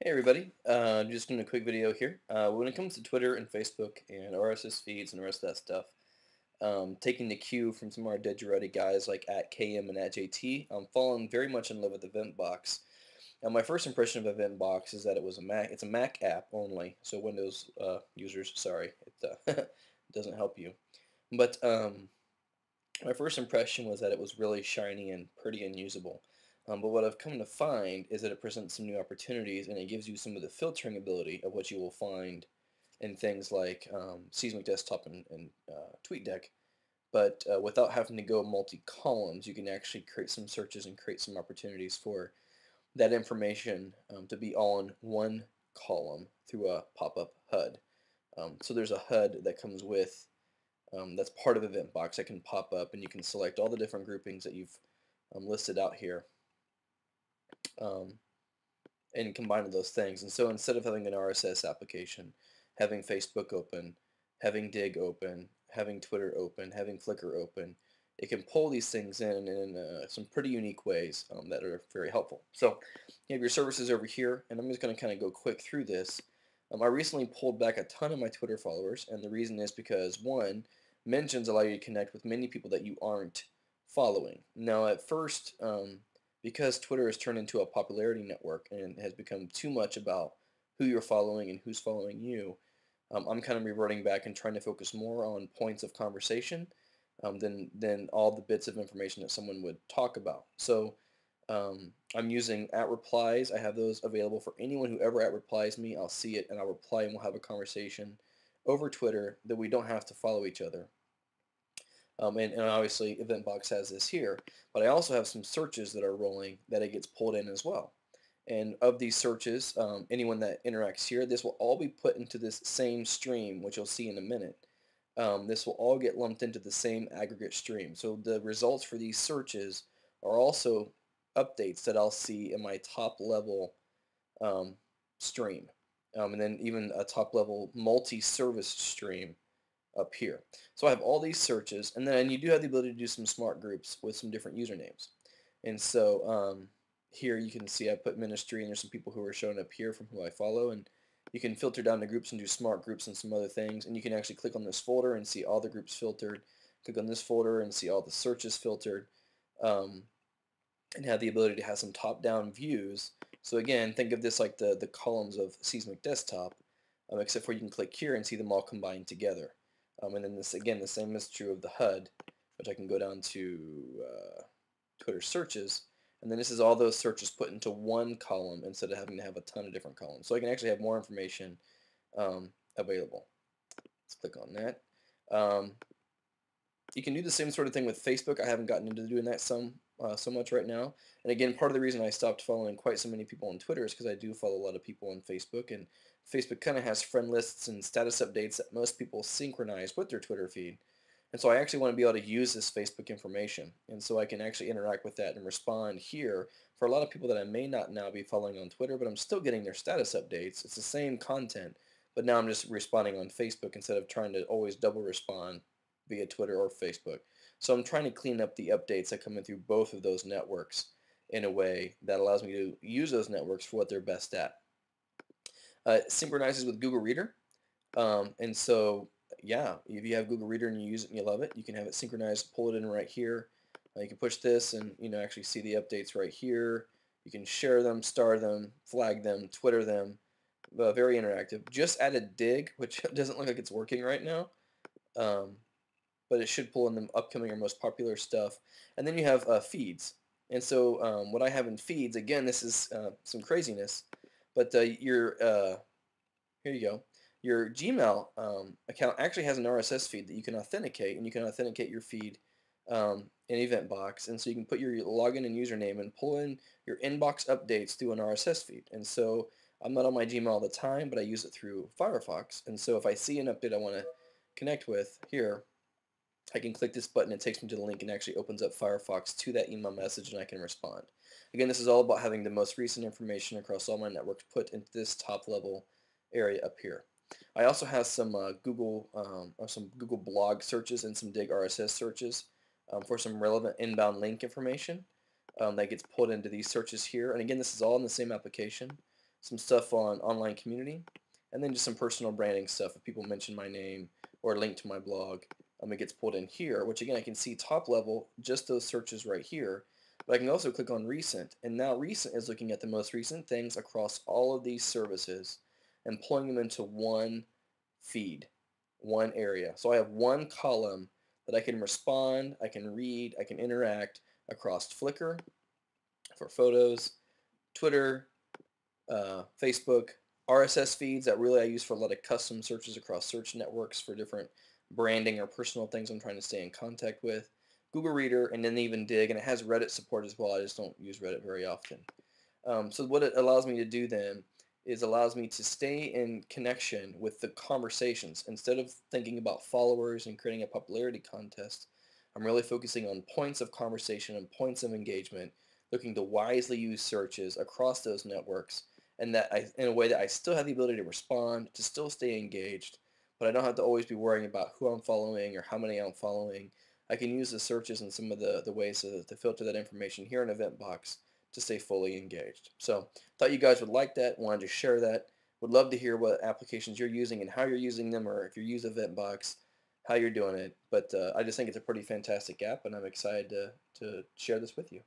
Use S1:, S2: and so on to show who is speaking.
S1: Hey everybody, just doing a quick video here. When it comes to Twitter and Facebook and RSS feeds and the rest of that stuff, taking the cue from some of our dead Girotti guys like at KM and at JT, I'm falling very much in love with Eventbox. Now my first impression of Eventbox is that it's a Mac app only, so Windows users, sorry, it doesn't help you. But my first impression was that it was really shiny and pretty and usable. But what I've come to find is that it presents some new opportunities and it gives you some of the filtering ability of what you will find in things like Seismic Desktop and TweetDeck. But without having to go multi-columns, you can actually create some searches and create some opportunities for that information to be all in one column through a pop-up HUD. So there's a HUD that comes with that's part of Eventbox that can pop up, and you can select all the different groupings that you've listed out here um, and combine those things. And so instead of having an RSS application, having Facebook open, having Dig open, having Twitter open, having Flickr open, it can pull these things in some pretty unique ways that are very helpful. So you have your services over here, and I'm just going to kind of go quick through this. I recently pulled back a ton of my Twitter followers, and the reason is because, one, mentions allow you to connect with many people that you aren't following. Now, at first, because Twitter has turned into a popularity network and has become too much about who you're following and who's following you, I'm kind of reverting back and trying to focus more on points of conversation than all the bits of information that someone would talk about. So I'm using at replies. I have those available for anyone who ever at replies me. I'll see it and I'll reply and we'll have a conversation over Twitter that we don't have to follow each other. And obviously Eventbox has this here, but I also have some searches that are rolling that it gets pulled in as well. And of these searches, anyone that interacts here, this will all be put into this same stream, which you'll see in a minute. This will all get lumped into the same aggregate stream. So the results for these searches are also updates that I'll see in my top level um, stream. And then even a top level multi-service stream up here. So I have all these searches, and then you do have the ability to do some smart groups with some different usernames. And so here you can see I put ministry, and there's some people who are showing up here from who I follow, and you can filter down the groups and do smart groups and some other things, and you can actually click on this folder and see all the groups filtered, click on this folder and see all the searches filtered, um, and have the ability to have some top-down views. So again, think of this like the columns of Seismic Desktop, except for you can click here and see them all combined together. And then this again, the same is true of the HUD, which I can go down to Twitter searches, and then this is all those searches put into one column instead of having to have a ton of different columns. So I can actually have more information available. Let's click on that. Um, you can do the same sort of thing with Facebook. I haven't gotten into doing that so much right now. And again, part of the reason I stopped following quite so many people on Twitter is because I do follow a lot of people on Facebook, and Facebook kind of has friend lists and status updates that most people synchronize with their Twitter feed. And so I actually want to be able to use this Facebook information, and so I can actually interact with that and respond here for a lot of people that I may not now be following on Twitter, but I'm still getting their status updates. It's the same content, but now I'm just responding on Facebook instead of trying to always double respond via Twitter or Facebook. So I'm trying to clean up the updates that come in through both of those networks in a way that allows me to use those networks for what they're best at. It synchronizes with Google Reader, and so yeah, if you have Google Reader and you use it and you love it, you can have it synchronized, pull it in right here. You can push this and actually see the updates right here. You can share them, star them, flag them, Twitter them. Very interactive. Just added Dig, which doesn't look like it's working right now. Um, but it should pull in the upcoming or most popular stuff. And then you have feeds. And so what I have in feeds, again, this is some craziness, but here you go. Your Gmail account actually has an RSS feed that you can authenticate, and you can authenticate your feed in Eventbox. And so you can put your login and username and pull in your inbox updates through an RSS feed. And so I'm not on my Gmail all the time, but I use it through Firefox. And so if I see an update I want to connect with here, I can click this button, it takes me to the link and actually opens up Firefox to that email message, and I can respond. Again, this is all about having the most recent information across all my networks put into this top level area up here. I also have some Google blog searches and some Dig RSS searches for some relevant inbound link information that gets pulled into these searches here. And again, this is all in the same application. some stuff on online community, and then just some personal branding stuff. If people mention my name or link to my blog, it gets pulled in here, which again, I can see top level, just those searches right here. But I can also click on recent, and now recent is looking at the most recent things across all of these services and pulling them into one feed, one area. So I have one column that I can respond, I can read, I can interact across Flickr for photos, Twitter, Facebook, RSS feeds that really I use for a lot of custom searches across search networks for different branding or personal things I'm trying to stay in contact with, Google Reader, and then even Dig, and it has Reddit support as well. I just don't use Reddit very often. So what it allows me to do then is allows me to stay in connection with the conversations. Instead of thinking about followers and creating a popularity contest, I'm really focusing on points of conversation and points of engagement, looking to wisely use searches across those networks, and that in a way that I still have the ability to respond, to still stay engaged, but I don't have to always be worrying about who I'm following or how many I'm following. I can use the searches and some of the ways to filter that information here in Eventbox to stay fully engaged. So thought you guys would like that, wanted to share that. Would love to hear what applications you're using and how you're using them, or if you use Eventbox, how you're doing it. But I just think it's a pretty fantastic app, and I'm excited to share this with you.